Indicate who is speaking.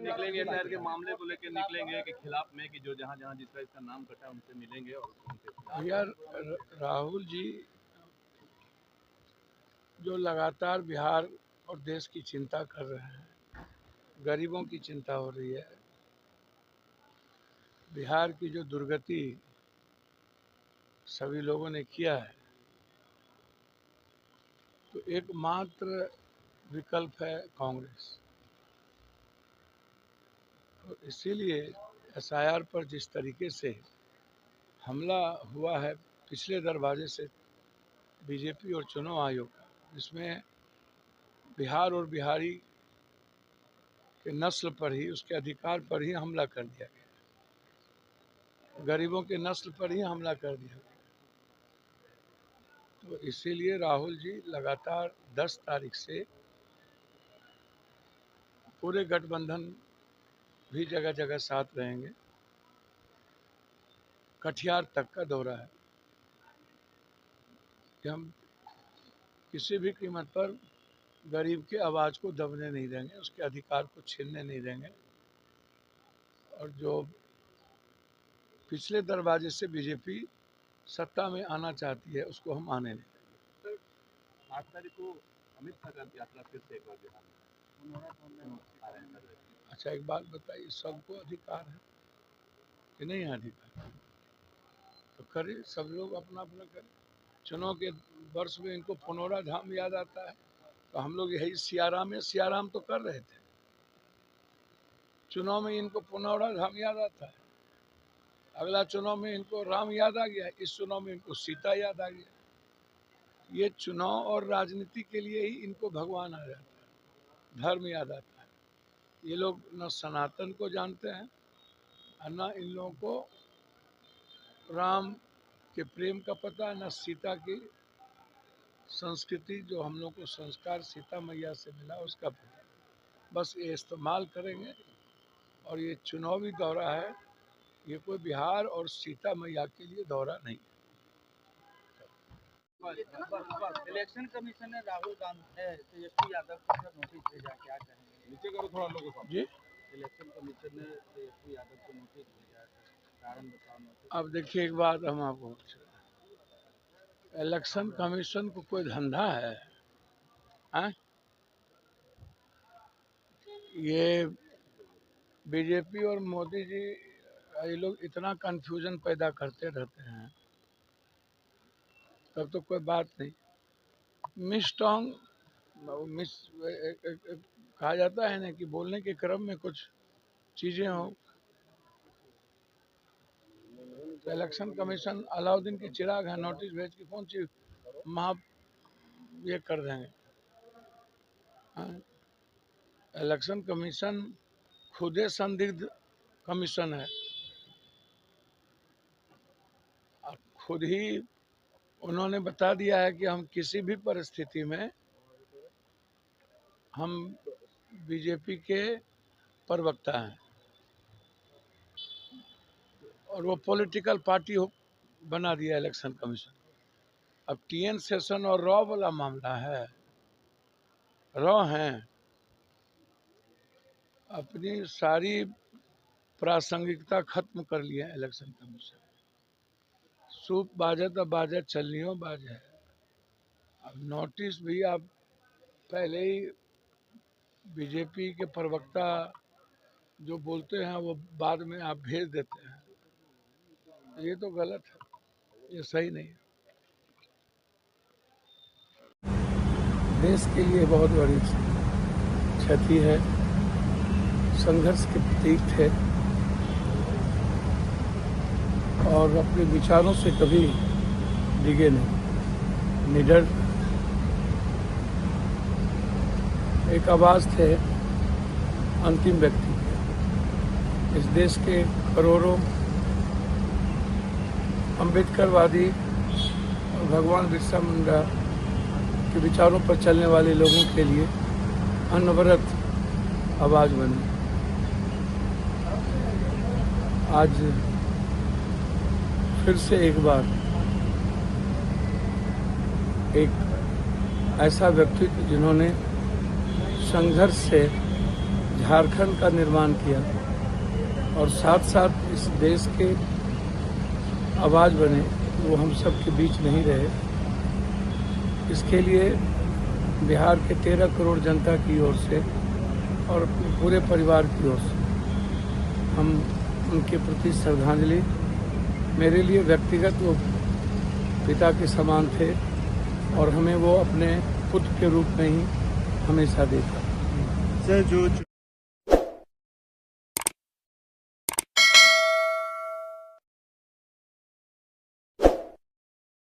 Speaker 1: निकलेंगे शहर के मामले को लेकर निकलेंगे कि खिलाफ में कि जो जहाँ जहाँ जिसका इसका नाम कटा उनसे मिलेंगे और उनके
Speaker 2: यार राहुल जी जो लगातार बिहार और देश की चिंता कर रहे हैं, गरीबों की चिंता हो रही है, बिहार की जो दुर्गति सभी लोगों ने किया है, तो एकमात्र विकल्प है कांग्रेस। तो इसीलिए एसआईआर पर जिस तरीके से हमला हुआ है पिछले दरवाजे से बीजेपी और चुनाव आयोग का, जिसमें बिहार और बिहारी के नस्ल पर ही, उसके अधिकार पर ही हमला कर दिया गया, गरीबों के नस्ल पर ही हमला कर दिया गया। तो इसीलिए राहुल जी लगातार 10 तारीख से पूरे गठबंधन भी जगह जगह साथ रहेंगे। कटिहार तक का दौरा है कि हम किसी भी कीमत पर गरीब के आवाज़ को दबने नहीं देंगे, उसके अधिकार को छीनने नहीं देंगे। और जो पिछले दरवाजे से बीजेपी सत्ता में आना चाहती है उसको हम आने नहीं देंगे।
Speaker 1: 8 तारीख को अमित शाह का यात्रा फिर से एक बार बिहार में आ रहे हैं।
Speaker 2: अच्छा एक बात बताइए, सबको अधिकार है कि नहीं अधिकार? तो करे, सब लोग अपना अपना करें। चुनाव के वर्ष में इनको पुनौरा धाम याद आता है, तो हम लोग यही सियाराम है, सियाराम तो कर रहे थे। चुनाव में इनको पुनौरा धाम याद आता है, अगला चुनाव में इनको राम याद आ गया, इस चुनाव में इनको सीता याद आ गया। ये चुनाव और राजनीति के लिए ही इनको भगवान आ जाता है, धर्म याद आता है। ये लोग न सनातन को जानते हैं और न इन लोगों को राम के प्रेम का पता, न सीता की संस्कृति जो हम लोग को संस्कार सीता मैया से मिला उसका पता। बस ये इस्तेमाल करेंगे। और ये चुनावी दौरा है, ये कोई बिहार और सीता मैया के लिए दौरा नहीं है।
Speaker 3: इलेक्शन कमीशन ने राहुल गांधी तेजस्वी यादव को नोटिस भेजा, क्या कहेंगे?
Speaker 1: नीचे करो थोड़ा लोगों को
Speaker 2: जी,
Speaker 3: इलेक्शन कमीशन ने तेजस्वी यादव को नोटिस भेजा, कारण बताओ।
Speaker 2: अब देखिए एक बात हम आपको, इलेक्शन कमीशन को कोई धंधा है? ये बीजेपी और मोदी जी ये लोग इतना कंफ्यूजन पैदा करते रहते हैं, तब तो कोई बात नहीं। मिस कहा जाता है ना कि बोलने के क्रम में कुछ चीजें हो। तो इलेक्शन कमीशन अलाउद्दीन की चिराग है, नोटिस भेज के कौन सी महा ये कर देंगे? इलेक्शन कमीशन खुदे संदिग्ध कमीशन है और खुद ही उन्होंने बता दिया है कि हम किसी भी परिस्थिति में हम बीजेपी के प्रवक्ता हैं और वो पॉलिटिकल पार्टी बना दिया इलेक्शन कमीशन। अब टीएन सेशन और रॉ वाला मामला है, रॉ हैं, अपनी सारी प्रासंगिकता खत्म कर लिया इलेक्शन कमीशन। सूप बाजे तो बाजे, चलनियों बाजे है। अब नोटिस भी आप पहले ही बीजेपी के प्रवक्ता जो बोलते हैं वो बाद में आप भेज देते हैं, ये तो गलत है, ये सही नहीं है। देश के लिए बहुत बड़ी क्षति है, संघर्ष के प्रतीक थे और अपने विचारों से कभी डिगे नहीं, निडर एक आवाज़ थे अंतिम व्यक्ति। इस देश के करोड़ों अम्बेडकरवादी और भगवान बिरसा मुंडा के विचारों पर चलने वाले लोगों के लिए अनवरत आवाज़ बनी। आज फिर से एक बार एक ऐसा व्यक्तित्व जिन्होंने संघर्ष से झारखंड का निर्माण किया और साथ साथ इस देश के आवाज़ बने, वो हम सब के बीच नहीं रहे। इसके लिए बिहार के 13 करोड़ जनता की ओर से और अपने पूरे परिवार की ओर से हम उनके प्रति श्रद्धांजलि, मेरे लिए व्यक्तिगत वो पिता के समान थे और हमें वो अपने पुत्र के रूप में ही हमेशा देखा।
Speaker 4: सर, जो